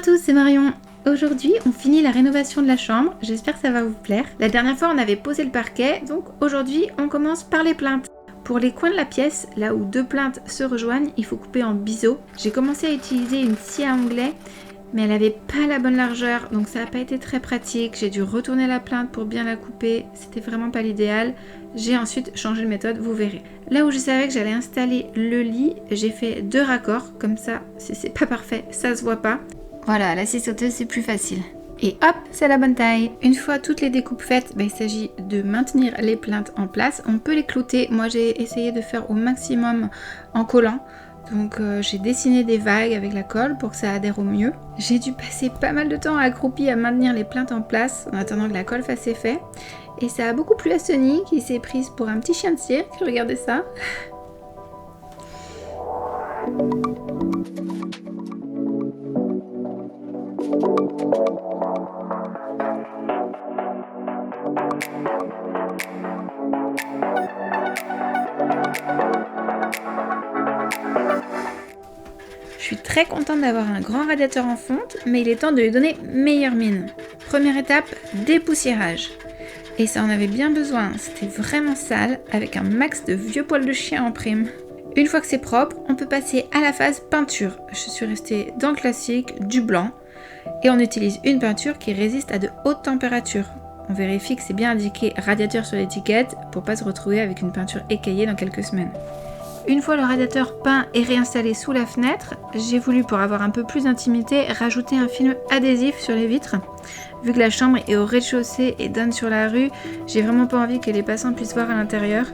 tous, c'est Marion. Aujourd'hui, on finit la rénovation de la chambre. J'espère que ça va vous plaire. La dernière fois, on avait posé le parquet, donc aujourd'hui, on commence par les plinthes. Pour les coins de la pièce, là où deux plinthes se rejoignent, il faut couper en biseau. J'ai commencé à utiliser une scie à onglet, mais elle n'avait pas la bonne largeur, donc ça n'a pas été très pratique. J'ai dû retourner la plinthe pour bien la couper. C'était vraiment pas l'idéal. J'ai ensuite changé de méthode, vous verrez. Là où je savais que j'allais installer le lit, j'ai fait 2 raccords, comme ça, si c'est pas parfait, ça se voit pas. Voilà, la scie sauteuse, c'est plus facile. Et hop, c'est la bonne taille. Une fois toutes les découpes faites, il s'agit de maintenir les plinthes en place. On peut les clouter. Moi, j'ai essayé de faire au maximum en collant. Donc j'ai dessiné des vagues avec la colle pour que ça adhère au mieux. J'ai dû passer pas mal de temps accroupie à maintenir les plinthes en place en attendant que la colle fasse effet. Et ça a beaucoup plu à Sonny qui s'est prise pour un petit chien de cirque. Regardez ça. Je suis très contente d'avoir un grand radiateur en fonte, mais il est temps de lui donner meilleure mine. Première étape, dépoussiérage. Et ça en avait bien besoin, c'était vraiment sale, avec un max de vieux poils de chien en prime. Une fois que c'est propre, on peut passer à la phase peinture. Je suis restée dans le classique, du blanc, et on utilise une peinture qui résiste à de hautes températures. On vérifie que c'est bien indiqué radiateur sur l'étiquette pour pas se retrouver avec une peinture écaillée dans quelques semaines. Une fois le radiateur peint et réinstallé sous la fenêtre, j'ai voulu, pour avoir un peu plus d'intimité, rajouter un film adhésif sur les vitres. Vu que la chambre est au rez-de-chaussée et donne sur la rue, j'ai vraiment pas envie que les passants puissent voir à l'intérieur.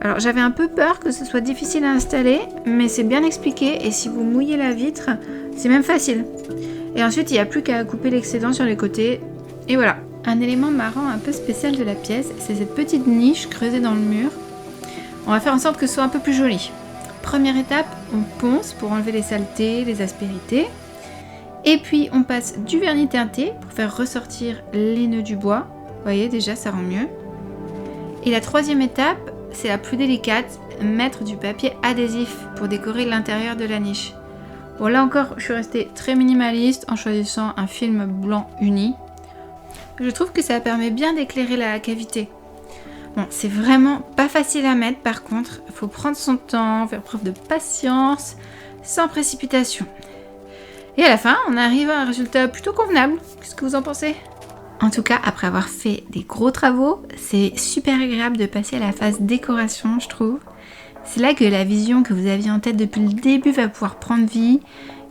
Alors j'avais un peu peur que ce soit difficile à installer, mais c'est bien expliqué et si vous mouillez la vitre, c'est même facile. Et ensuite il n'y a plus qu'à couper l'excédent sur les côtés, et voilà. Un élément marrant un peu spécial de la pièce, c'est cette petite niche creusée dans le mur. On va faire en sorte que ce soit un peu plus joli. Première étape, on ponce pour enlever les saletés, les aspérités. Et puis on passe du vernis teinté pour faire ressortir les nœuds du bois. Vous voyez, déjà ça rend mieux. Et la troisième étape, c'est la plus délicate, mettre du papier adhésif pour décorer l'intérieur de la niche. Bon, là encore, je suis restée très minimaliste en choisissant un film blanc uni. Je trouve que ça permet bien d'éclairer la cavité. Bon, c'est vraiment pas facile à mettre par contre, il faut prendre son temps, faire preuve de patience, sans précipitation. Et à la fin, on arrive à un résultat plutôt convenable. Qu'est-ce que vous en pensez ? En tout cas, après avoir fait des gros travaux, c'est super agréable de passer à la phase décoration, je trouve. C'est là que la vision que vous aviez en tête depuis le début va pouvoir prendre vie,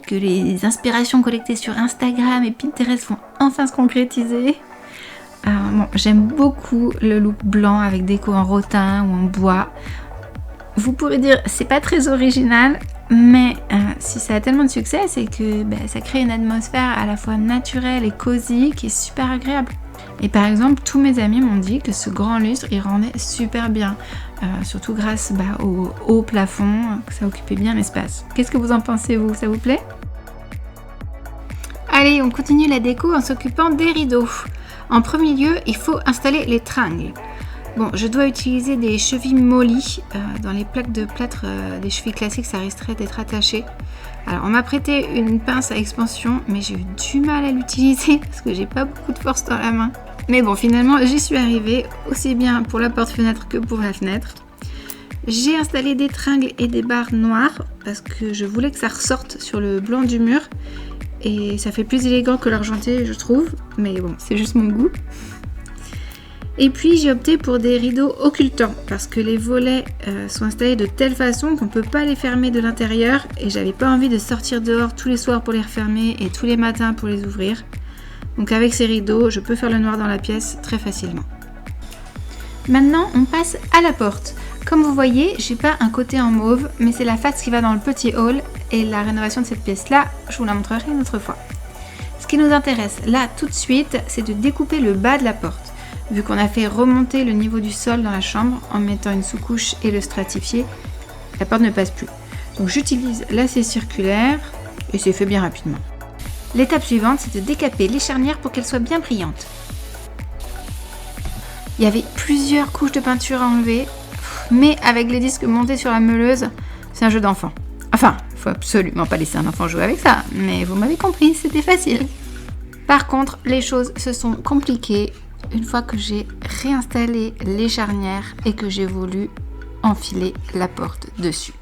que les inspirations collectées sur Instagram et Pinterest vont enfin se concrétiser. Bon, j'aime beaucoup le look blanc avec déco en rotin ou en bois. Vous pourrez dire c'est pas très original, mais si ça a tellement de succès, c'est que ça crée une atmosphère à la fois naturelle et cosy qui est super agréable. Et par exemple, tous mes amis m'ont dit que ce grand lustre il rendait super bien, surtout grâce au haut plafond, que ça occupait bien l'espace. Qu'est-ce que vous en pensez vous ? Ça vous plaît ? Allez, on continue la déco en s'occupant des rideaux. En premier lieu, il faut installer les tringles. Bon, je dois utiliser des chevilles mollies. Dans les plaques de plâtre des chevilles classiques, ça risquerait d'être attaché. Alors, on m'a prêté une pince à expansion, mais j'ai eu du mal à l'utiliser parce que j'ai pas beaucoup de force dans la main. Mais bon, finalement, j'y suis arrivée, aussi bien pour la porte-fenêtre que pour la fenêtre. J'ai installé des tringles et des barres noires parce que je voulais que ça ressorte sur le blanc du mur. Et ça fait plus élégant que l'argenté, je trouve. Mais bon, c'est juste mon goût. Et puis, j'ai opté pour des rideaux occultants. Parce que les volets sont installés de telle façon qu'on ne peut pas les fermer de l'intérieur. Et j'avais pas envie de sortir dehors tous les soirs pour les refermer et tous les matins pour les ouvrir. Donc avec ces rideaux, je peux faire le noir dans la pièce très facilement. Maintenant, on passe à la porte. Comme vous voyez, j'ai pas un côté en mauve, mais c'est la face qui va dans le petit hall et la rénovation de cette pièce-là, je vous la montrerai une autre fois. Ce qui nous intéresse là tout de suite, c'est de découper le bas de la porte. Vu qu'on a fait remonter le niveau du sol dans la chambre en mettant une sous-couche et le stratifié, la porte ne passe plus. Donc j'utilise la scie circulaire et c'est fait bien rapidement. L'étape suivante, c'est de décaper les charnières pour qu'elles soient bien brillantes. Il y avait plusieurs couches de peinture à enlever, mais avec les disques montés sur la meuleuse, c'est un jeu d'enfant. Enfin, Faut absolument pas laisser un enfant jouer avec ça, mais vous m'avez compris, c'était facile. Par contre, les choses se sont compliquées une fois que j'ai réinstallé les charnières et que j'ai voulu enfiler la porte dessus.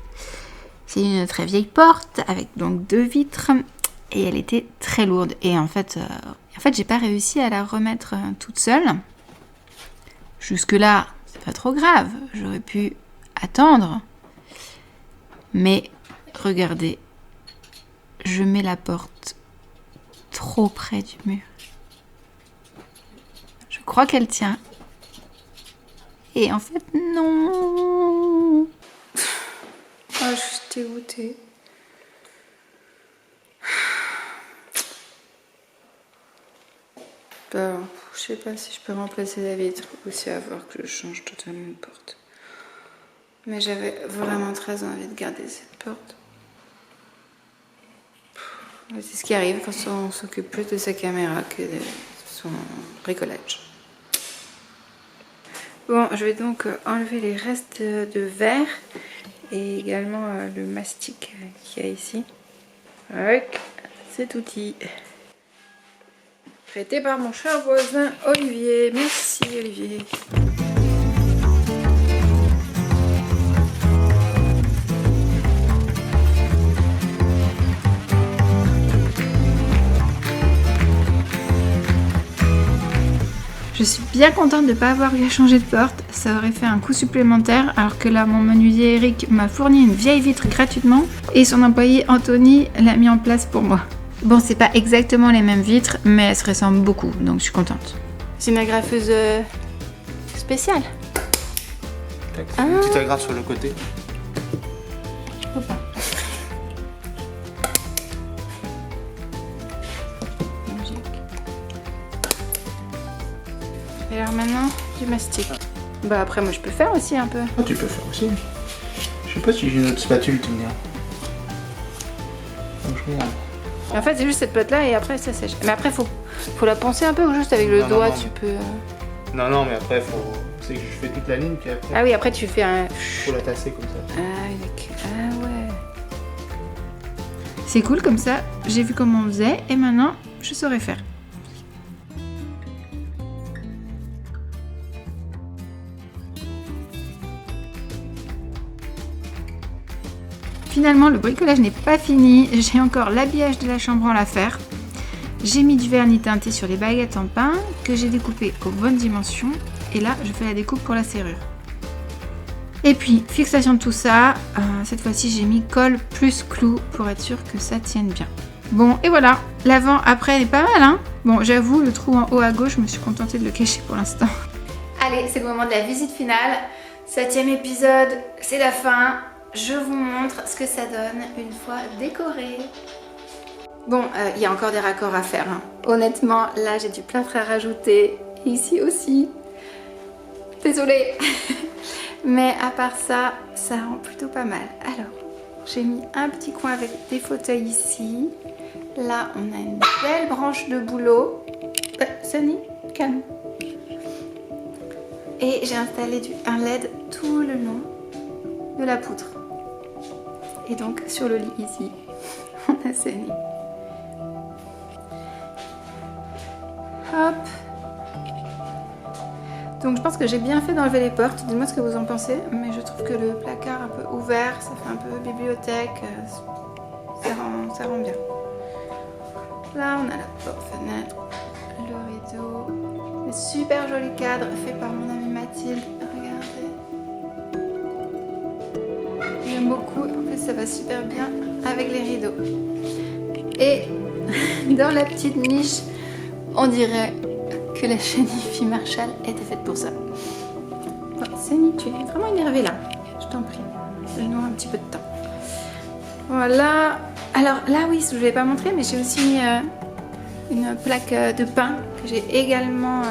C'est une très vieille porte avec donc 2 vitres et elle était très lourde. Et en fait, j'ai pas réussi à la remettre toute seule. Jusque-là, c'est pas trop grave, j'aurais pu attendre. Mais regardez, je mets la porte trop près du mur. Je crois qu'elle tient. Et en fait, non. Oh, je suis dégoûtée. Bah, je sais pas si je peux remplacer la vitre ou si à voir que je change totalement de porte. Mais j'avais vraiment très envie de garder cette porte. C'est ce qui arrive quand on s'occupe plus de sa caméra que de son bricolage. Bon, je vais donc enlever les restes de verre et également le mastic qu'il y a ici avec cet outil prêté par mon cher voisin Olivier. Merci Olivier. Je suis bien contente de ne pas avoir eu à changer de porte, ça aurait fait un coût supplémentaire alors que là mon menuisier Eric m'a fourni une vieille vitre gratuitement et son employé Anthony l'a mis en place pour moi. Bon, c'est pas exactement les mêmes vitres mais elles se ressemblent beaucoup donc je suis contente. C'est une agrafeuse spéciale. Une petite agrafe sur le côté. Faut pas. Et alors maintenant, du mastic. Bah après moi je peux faire aussi un peu. Ah, tu peux faire aussi. Je sais pas si j'ai une autre spatule, tu me diras. Donc, je regarde. En fait c'est juste cette pâte là et après ça sèche. Mais après faut la poncer un peu ou juste avec le doigt tu peux... Non, mais après c'est que je fais toute la ligne puis après... Ah oui, après tu fais un... Faut la tasser comme ça. Ah oui, d'accord. Ah ouais. C'est cool comme ça, j'ai vu comment on faisait et maintenant je saurais faire. Finalement, le bricolage n'est pas fini, j'ai encore l'habillage de la chambre à faire. J'ai mis du vernis teinté sur les baguettes en pain que j'ai découpées aux bonnes dimensions et là je fais la découpe pour la serrure. Et puis fixation de tout ça, cette fois-ci j'ai mis colle plus clou pour être sûr que ça tienne bien. Bon et voilà, l'avant-après est pas mal hein. Bon j'avoue le trou en haut à gauche, je me suis contentée de le cacher pour l'instant. Allez, c'est le moment de la visite finale. 7e épisode, c'est la fin. Je vous montre ce que ça donne une fois décoré. Bon, il y a encore des raccords à faire. Hein. Honnêtement, là j'ai du plâtre à rajouter. Et ici aussi. Désolée. Mais à part ça, ça rend plutôt pas mal. Alors, j'ai mis un petit coin avec des fauteuils ici. Là, on a une belle branche de bouleau. Sunny, calme. Et j'ai installé un LED tout le long de la poutre. Et donc sur le lit ici, on a Sunny. Hop. Donc je pense que j'ai bien fait d'enlever les portes. Dites-moi ce que vous en pensez. Mais je trouve que le placard un peu ouvert, ça fait un peu bibliothèque. Ça rend bien. Là on a la porte-fenêtre, le rideau, le super joli cadre fait par mon amie Mathilde. Regardez. J'aime beaucoup, en plus ça va super bien avec les rideaux. Et dans la petite niche, on dirait que la chenille Marshall était faite pour ça. Bon, Sunny, tu es vraiment énervée là, je t'en prie. Donne-nous un petit peu de temps. Voilà. Alors là oui, je ne vous l'ai pas montré, mais j'ai aussi mis une plaque de pain que j'ai également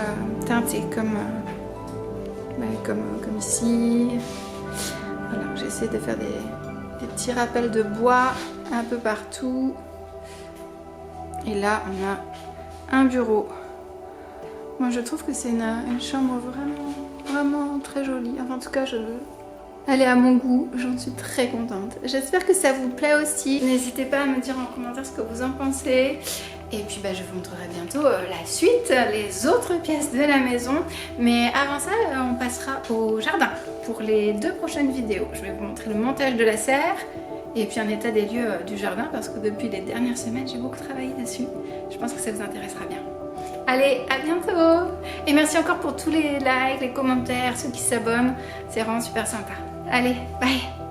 teintée comme ici. Voilà, j'ai essayé de faire des petits rappels de bois un peu partout. Et là, on a un bureau. Moi, je trouve que c'est une chambre vraiment très jolie. Enfin, en tout cas, Elle est à mon goût, j'en suis très contente. J'espère que ça vous plaît aussi. N'hésitez pas à me dire en commentaire ce que vous en pensez. Et puis je vous montrerai bientôt la suite, les autres pièces de la maison. Mais avant ça, on passera au jardin pour les 2 prochaines vidéos. Je vais vous montrer le montage de la serre et puis un état des lieux du jardin parce que depuis les dernières semaines, j'ai beaucoup travaillé dessus. Je pense que ça vous intéressera bien. Allez, à bientôt! Et merci encore pour tous les likes, les commentaires, ceux qui s'abonnent. C'est vraiment super sympa. Allez, bye!